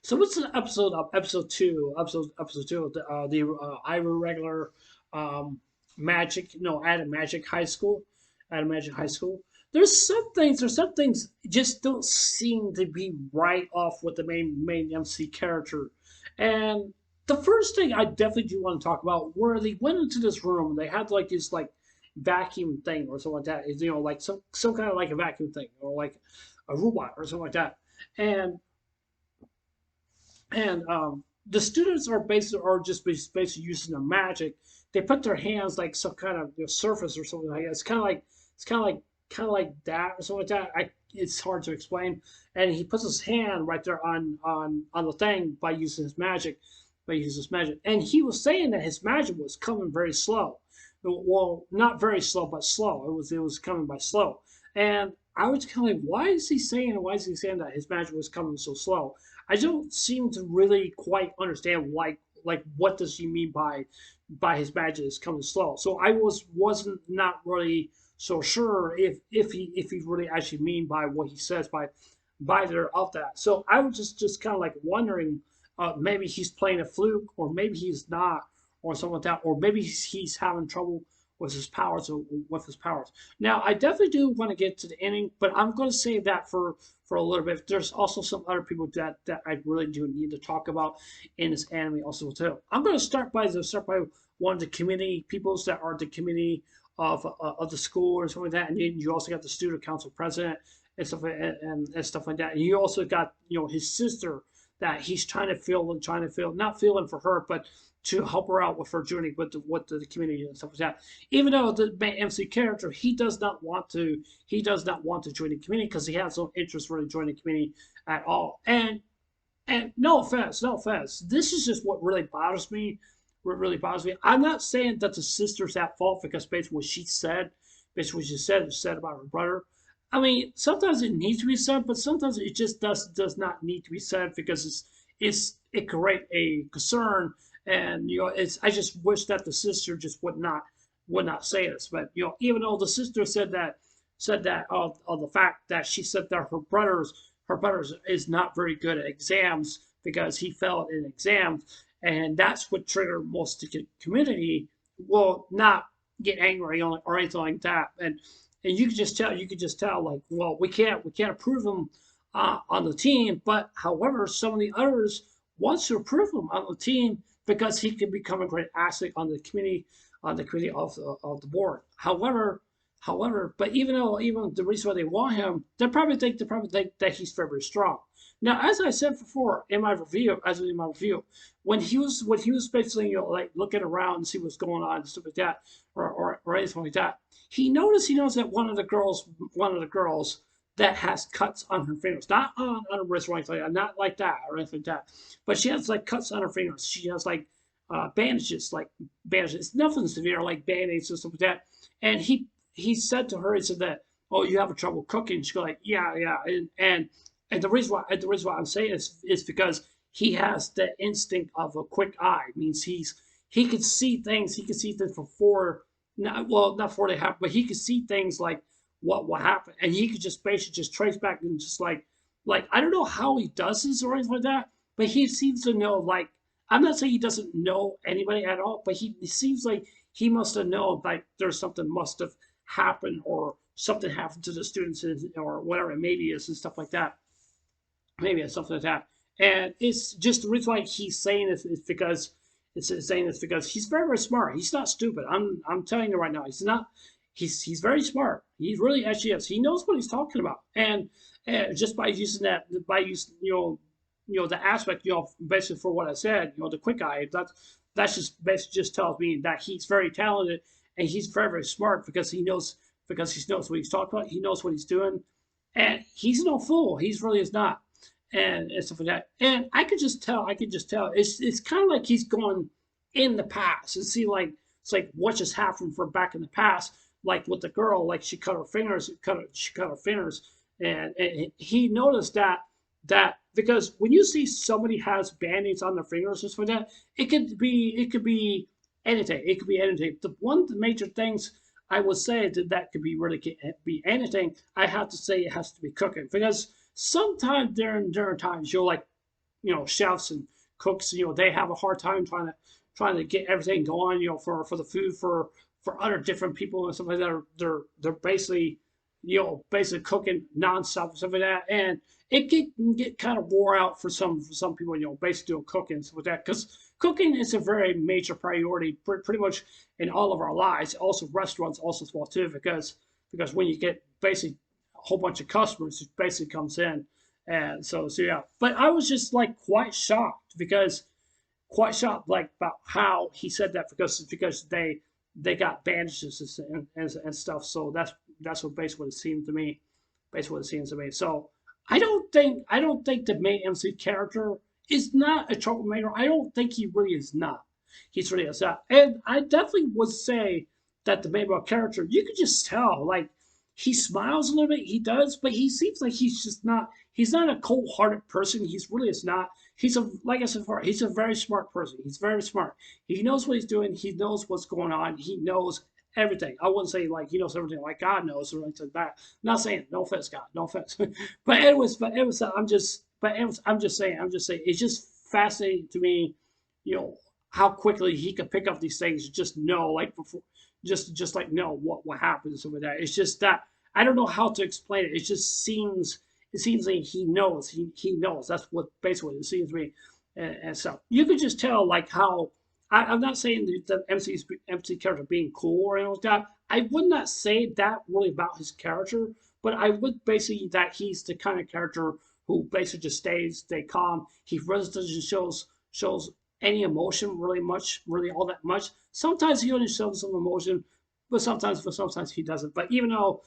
So what's the episode of episode two of the Irregular um Magic no Adam Magic High School, Adam Magic High School. There's some things just don't seem to be right off with the main MC character, and the first thing I definitely do want to talk about where they went into this room, they had like this like vacuum thing or something like that. Is like some kind of like a vacuum thing or like a robot or something like that, and the students are basically using their magic. They put their hands like some kind of surface or something like that. It's kind of like that or something like that. It's hard to explain. And he puts his hand right there on the thing by using his magic, And he was saying that his magic was coming very slow. Well, not very slow, but slow. It was coming by slow. And I was kind of like, why is he saying that his magic was coming so slow? I don't seem to really quite understand what does he mean by his magic is coming slow. So I wasn't not really so sure if he really actually mean by what he says by there of that. So I was just kind of like wondering, maybe he's playing a fluke, or maybe he's not, or something like that, or maybe he's having trouble with his powers or with his powers. Now, I definitely do want to get to the ending, but I'm going to save that for a little bit. There's also some other people that I really do need to talk about in this anime also too. I'm going to start by one of the community peoples that are the community of the school or something like that, and then you also got the student council president and stuff like that. And you also got his sister that he's trying to feel, not feeling for her, but to help her out with her journey with the community and stuff like that. Even though the main MC character, he does not want to join the community because he has no interest really joining the community at all. And no offense. This is just what really bothers me. What really bothers me. I'm not saying that the sister's at fault because basically what she said about her brother. I mean, sometimes it needs to be said, but sometimes it just does not need to be said because it create a concern, and it's I just wish that the sister just would not say this. But even though the sister said that of the fact that she said that her brothers is not very good at exams because he failed in exams, and that's what triggered most of the community. Well, not get angry or anything like that, and you could just tell like, well, we can't approve him on the team, but however, some of the others wants to approve him on the team because he can become a great asset on the committee of the board. But even the reason why they want him, they probably think that he's very, very strong. Now, as I said before in my review, when he was basically like looking around and see what's going on and stuff like that, or anything like that, he knows that one of the girls that has cuts on her fingers, not on her wrist or anything like that, not like that or anything like that, but she has like cuts on her fingers. She has like bandages, nothing severe like band-aids or stuff like that. And he said to her, he said that, oh, you have trouble cooking. She go like, yeah, yeah, and the reason why I'm saying this is because he has the instinct of a quick eye. It means he can see things. He can see things before, not before they happen, but he can see things like what will happen, and he could just basically just trace back and just like I don't know how he does this or anything like that, but he seems to know. Like, I'm not saying he doesn't know anybody at all, but he seems like he must have known like there's something must have happened or something happened to the students or whatever it maybe is and stuff like that. Maybe it's something like that. And it's just the reason why he's saying this is because he's very, very smart. He's not stupid. I'm telling you right now, he's not. He's very smart. He really actually is. He knows what he's talking about, and just by using the aspect, basically for what I said, the quick eye. That's just basically just tells me that he's very talented and he's very, very smart because he knows what he's talking about. He knows what he's doing, and he's no fool. He's really is not, and stuff like that. And I could just tell. It's kind of like he's going in the past and see like it's like what just happened for back in the past, like with the girl, like she cut her fingers, and he noticed that because when you see somebody has band-aids on their fingers just for that, it could be anything. It could be anything. The major things I would say that could be really be anything. I have to say it has to be cooking because sometimes during times you're like chefs and cooks, they have a hard time trying to get everything going, for the food for other different people and stuff like that. They're basically, basically cooking nonstop and stuff like that, and it can get kind of wore out for some people, basically doing cooking and stuff like that, because cooking is a very major priority pretty much in all of our lives. Also, restaurants also as well too, because when you get basically a whole bunch of customers, it basically comes in, and so yeah. But I was just like quite shocked like about how he said that, because they got bandages and stuff. So that's what basically what it seemed to me. Basically what it seems to me. So I don't think the main MC character is not a troublemaker. I don't think he really is not. He's really is not. And I definitely would say that the main character, you could just tell, like, he smiles a little bit, he does, but he seems like he's not a cold-hearted person. He's really is not. He's a like I said before, he's a very smart person. He's very smart. He knows what he's doing. He knows what's going on. He knows everything. I wouldn't say like he knows everything like God knows or anything like that. Not saying no offense, God, no offense. but it was. I'm just saying. It's just fascinating to me, how quickly he could pick up these things. Just know, like before, just like know what happens with that. It's just that I don't know how to explain it. It seems like he knows. He knows. That's what basically it seems to me. And so you could just tell like how I'm not saying the MC character being cool or anything like that. I would not say that really about his character, but I would basically that he's the kind of character who basically just stay calm. He really doesn't shows any emotion really all that much. Sometimes he only shows some emotion, but sometimes he doesn't. But even though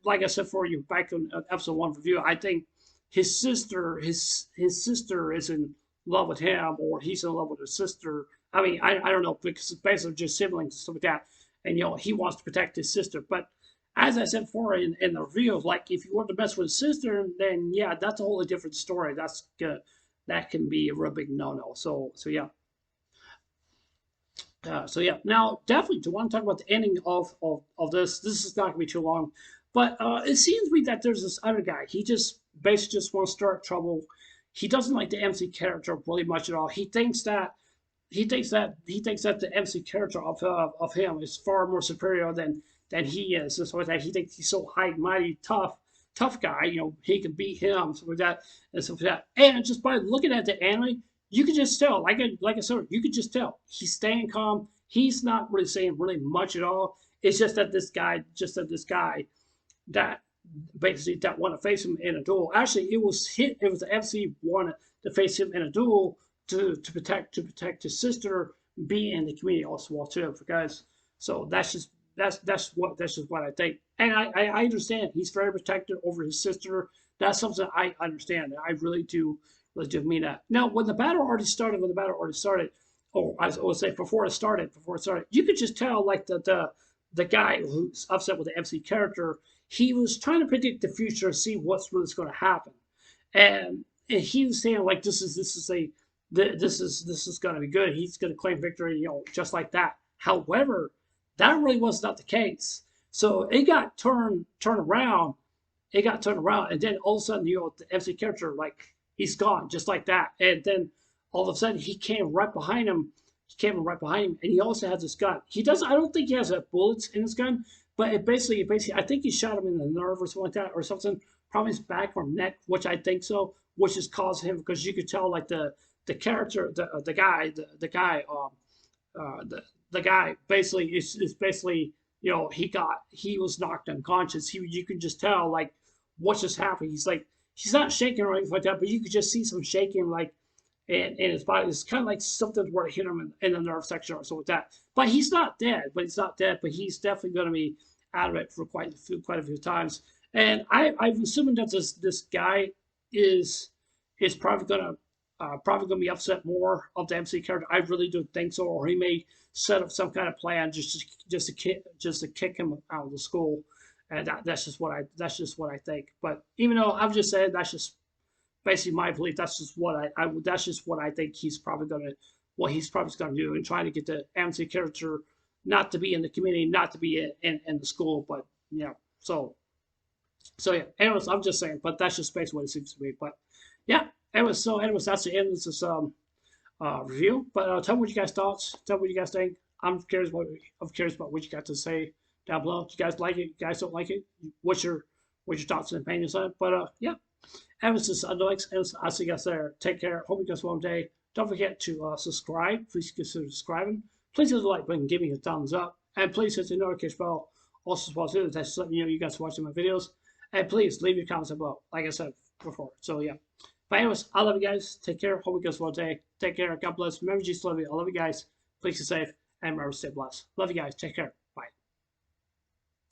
like I said for you back in episode one review, I think his sister is in love with him, or he's in love with his sister. I mean, I don't know, because it's basically just siblings and stuff like that, and he wants to protect his sister. But as I said before in the review, like if you want to mess with his sister, then yeah, that's a wholly different story. That can be a real big no-no. So yeah. So yeah, now definitely do want to talk about the ending of this. This is not gonna be too long, but it seems to me that there's this other guy. He just basically just wants to start trouble. He doesn't like the MC character really much at all. He thinks that the MC character of him is far more superior than he is. And so like that, he thinks he's so high, mighty, tough guy. He can beat him, so like that, and stuff like that. And just by looking at the anime, you could just tell, like I said, you could just tell he's staying calm. He's not really saying really much at all. It's just that this guy that basically that want to face him in a duel. Actually, it was the FC wanted to face him in a duel to protect his sister being in the community also well too, guys. So that's just what I think, and I understand he's very protective over his sister. That's something I understand. I really do mean that. Now, when the battle already started, or I would say before it started, you could just tell like the guy who's upset with the MC character, he was trying to predict the future, see what's really going to happen, and he was saying like this is going to be good. He's going to claim victory, just like that. However, that really was not the case. So it got turned around. And then all of a sudden, the MC character like he's gone just like that. And then all of a sudden, he came right behind him. And he also has his gun. He does. I don't think he has bullets in his gun, but it basically, I think he shot him in the nerve or something like that, or something, probably his back or neck, which I think so, which is causing him, because you could tell like the character, the guy basically is basically, he was knocked unconscious. You can just tell like what just happened. He's not shaking or anything like that, but you could just see some shaking like in his body. It's kind of like something where it hit him in the nerve section or something like that. But he's not dead. But he's definitely going to be out of it for quite a few times. And I'm assuming that this guy is probably gonna be upset more of the MC character. I really do think so, or he may set up some kind of plan just to kick him out of the school, and that's just what I think. But even though I've just said that's just basically my belief, that's just what I think he's probably gonna do, and trying to get the MC character not to be in the community, not to be in the school, but yeah. So yeah. Anyways, I'm just saying, but that's just basically what it seems to be. But yeah. anyways, that's the end of this review. But tell me what you guys thoughts. Tell me what you guys think. I'm curious about what you got to say down below. Do you guys like it? You guys don't like it? What's your thoughts and opinions on it? But yeah. Anyways, this is Alex, and I'll see you guys there. Take care. Hope you guys have a day. Don't forget to subscribe. Please consider subscribing. Please hit the like button, give me a thumbs up, and please hit the notification bell. Also, support it. That's letting you know you guys are watching my videos. And please leave your comments below, like I said before. So yeah. But anyways, I love you guys. Take care. Hope you guys have a day. Take care. God bless. Remember, Jesus love you. I love you guys. Please stay safe and remember, stay blessed. Love you guys. Take care.